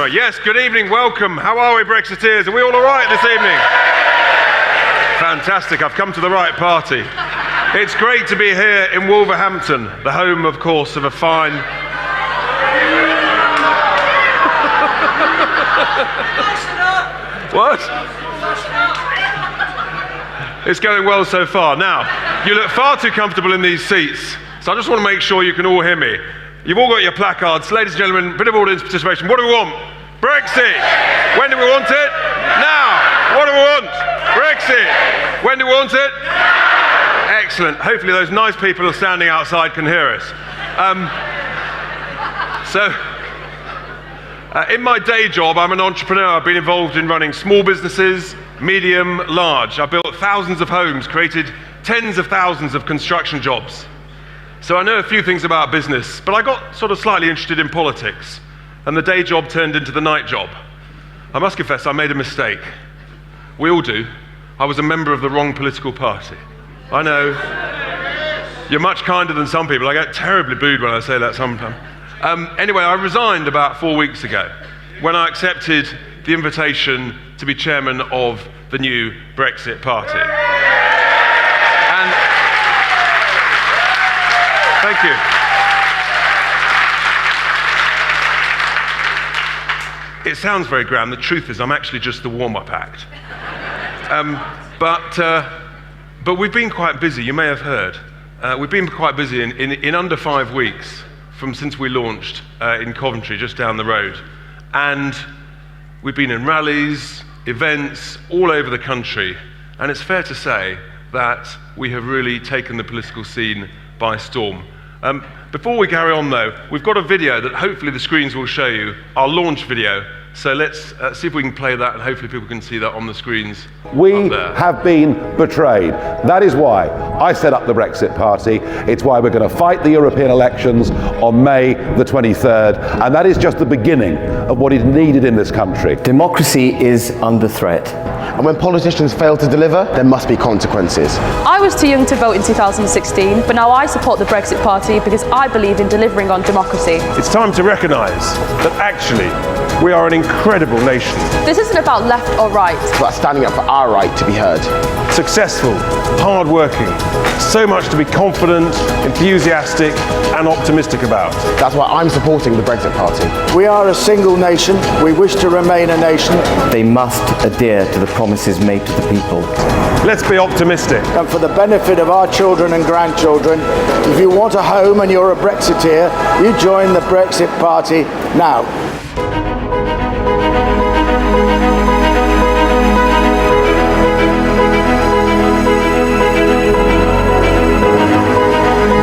much. Yes, good evening, welcome. How are we, Brexiteers? Are we all right this evening? Fantastic, I've come to the right party. It's great to be here in Wolverhampton, the home, of course, of a fine... What? It's going well so far. Now, you look far too comfortable in these seats, so I just want to make sure you can all hear me. You've all got your placards. Ladies and gentlemen, bit of audience participation. What do we want? Brexit. When do we want it? Now. What do we want? Brexit. When do we want it? Excellent. Hopefully those nice people standing outside can hear us. In my day job, I'm an entrepreneur. I've been involved in running small businesses, medium, large. I've built thousands of homes, created tens of thousands of construction jobs. So I know a few things about business, but I got sort of slightly interested in politics, and the day job turned into the night job. I must confess, I made a mistake. We all do. I was a member of the wrong political party. I know. You're much kinder than some people. I get terribly booed when I say that sometimes. Anyway, I resigned about 4 weeks ago when I accepted the invitation to be chairman of the new Brexit party. And thank you. It sounds very grand. The truth is I'm actually just the warm-up act. But we've been quite busy, you may have heard. We've been quite busy in under 5 weeks since we launched in Coventry, just down the road. And we've been in rallies, events, all over the country. And it's fair to say that we have really taken the political scene by storm. Before we carry on though, we've got a video that hopefully the screens will show you, our launch video. So let's see if we can play that, and hopefully people can see that on the screens. We have been betrayed. That is why I set up the Brexit Party. It's why we're going to fight the European elections on May the 23rd. And that is just the beginning of what is needed in this country. Democracy is under threat. And when politicians fail to deliver, there must be consequences. I was too young to vote in 2016, but now I support the Brexit Party because I believe in delivering on democracy. It's time to recognise that actually we are an incredible nation. This isn't about left or right. It's about standing up for our right to be heard. Successful, hard-working, so much to be confident, enthusiastic and optimistic about. That's why I'm supporting the Brexit Party. We are a single nation. We wish to remain a nation. They must adhere to the promises made to the people. Let's be optimistic. And for the benefit of our children and grandchildren, if you want a home and you're a Brexiteer, you join the Brexit Party now.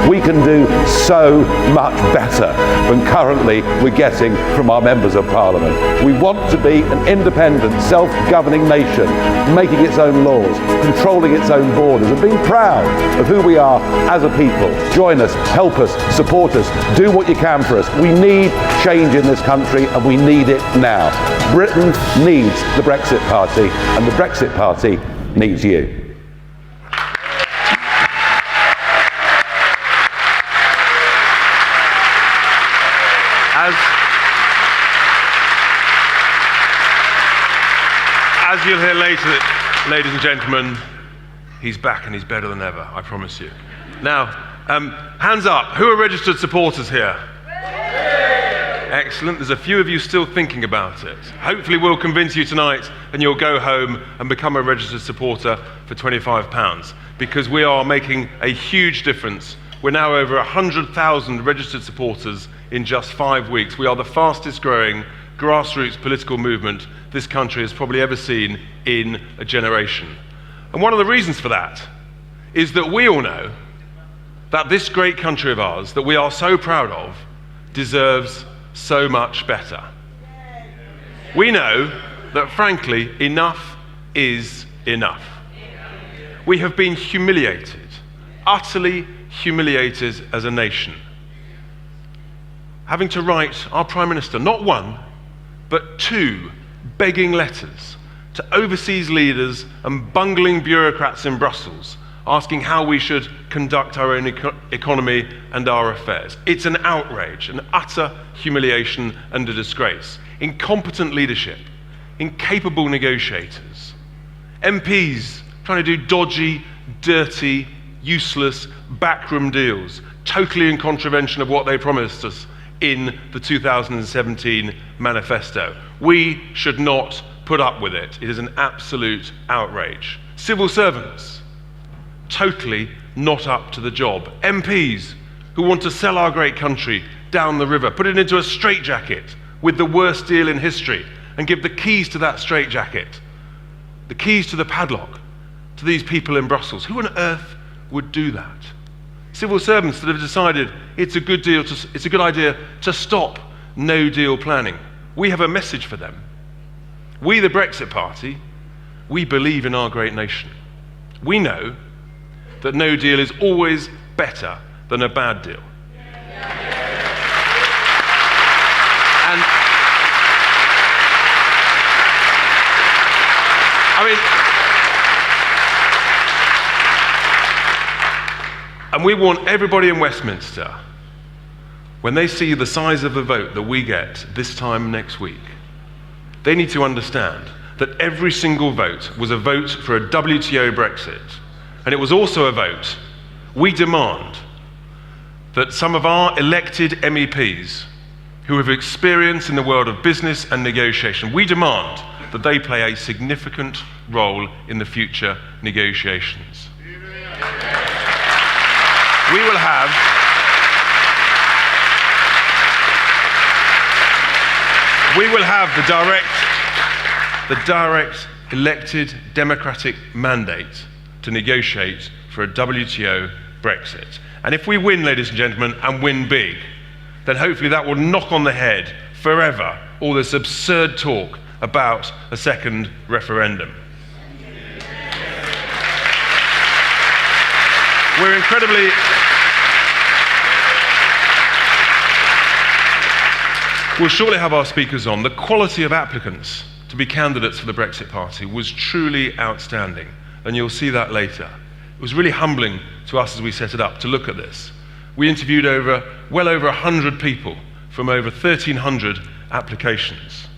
We can do so much better than currently we're getting from our members of parliament. We want to be an independent, self-governing nation, making its own laws, controlling its own borders, and being proud of who we are as a people. Join us, help us, support us, do what you can for us. We need change in this country, and we need it now. Britain needs the Brexit Party, and the Brexit Party needs you. As you'll hear later, ladies and gentlemen, he's back and he's better than ever, I promise you. Now, hands up, who are registered supporters here? Excellent, there's a few of you still thinking about it. Hopefully we'll convince you tonight and you'll go home and become a registered supporter for £25, because we are making a huge difference. We're now over 100,000 registered supporters in just 5 weeks. We are the fastest growing grassroots political movement this country has probably ever seen in a generation. And one of the reasons for that is that we all know that this great country of ours, that we are so proud of, deserves so much better. We know that, frankly, enough is enough. We have been humiliated, utterly humiliated as a nation. Having to write our Prime Minister not one, but 2 begging letters to overseas leaders and bungling bureaucrats in Brussels, asking how we should conduct our own economy and our affairs. It's an outrage, an utter humiliation and a disgrace. incompetent leadership, incapable negotiators, MPs trying to do dodgy, dirty, useless, backroom deals, totally in contravention of what they promised us in the 2017 manifesto. We should not put up with it. It is an absolute outrage. Civil servants, totally not up to the job. MPs who want to sell our great country down the river, put it into a straitjacket with the worst deal in history, and give the keys to that straitjacket, the keys to the padlock, to these people in Brussels. Who on earth would do that? Civil servants that have decided it's a good idea to stop no deal planning. We have a message for them. We, the Brexit Party, we believe in our great nation. We know that no deal is always better than a bad deal. And we want everybody in Westminster, when they see the size of the vote that we get this time next week, they need to understand that every single vote was a vote for a WTO Brexit. And it was also a vote. We demand that some of our elected MEPs who have experience in the world of business and negotiation, we demand that they play a significant role in the future negotiations. We will have the direct elected democratic mandate to negotiate for a WTO Brexit. And if we win, ladies and gentlemen, and win big, then hopefully that will knock on the head forever all this absurd talk about a second referendum. We'll shortly have our speakers on. The quality of applicants to be candidates for the Brexit Party was truly outstanding, and you'll see that later. It was really humbling to us as we set it up to look at this. We interviewed well over 100 people from over 1,300 applications,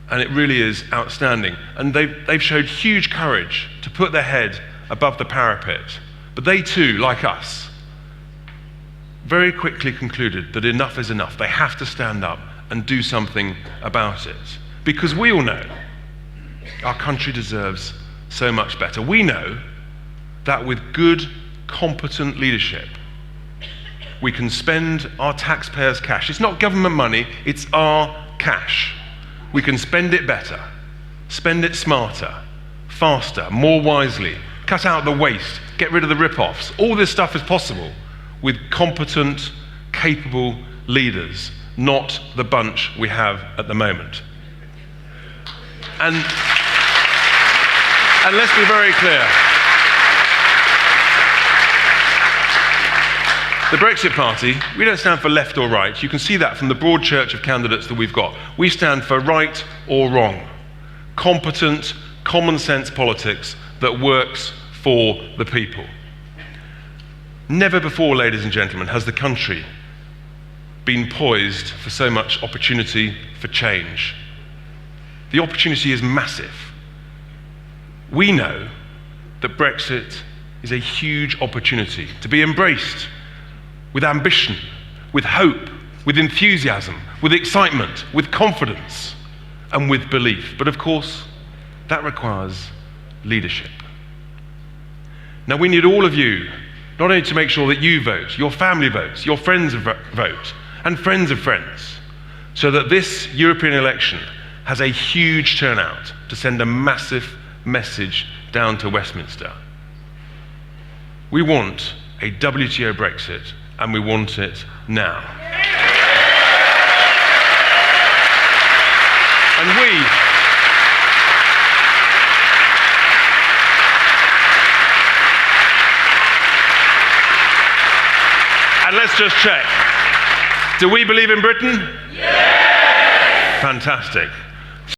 and it really is outstanding. And they've showed huge courage to put their head above the parapet. But they too, like us, very quickly concluded that enough is enough. They have to stand up and do something about it. Because we all know our country deserves so much better. We know that with good, competent leadership, we can spend our taxpayers' cash. It's not government money, it's our cash. We can spend it better, spend it smarter, faster, more wisely, cut out the waste, get rid of the rip-offs. All this stuff is possible with competent, capable leaders, not the bunch we have at the moment. And let's be very clear. The Brexit Party, we don't stand for left or right. You can see that from the broad church of candidates that we've got. We stand for right or wrong. Competent, common sense politics that works for the people. Never before, ladies and gentlemen, has the country been poised for so much opportunity for change. The opportunity is massive. We know that Brexit is a huge opportunity to be embraced with ambition, with hope, with enthusiasm, with excitement, with confidence, and with belief. But of course, that requires leadership. Now we need all of you, not only to make sure that you vote, your family votes, your friends vote, and friends of friends, so that this European election has a huge turnout to send a massive message down to Westminster. We want a WTO Brexit, and we want it now. And let's just check. Do we believe in Britain? Yes! Fantastic.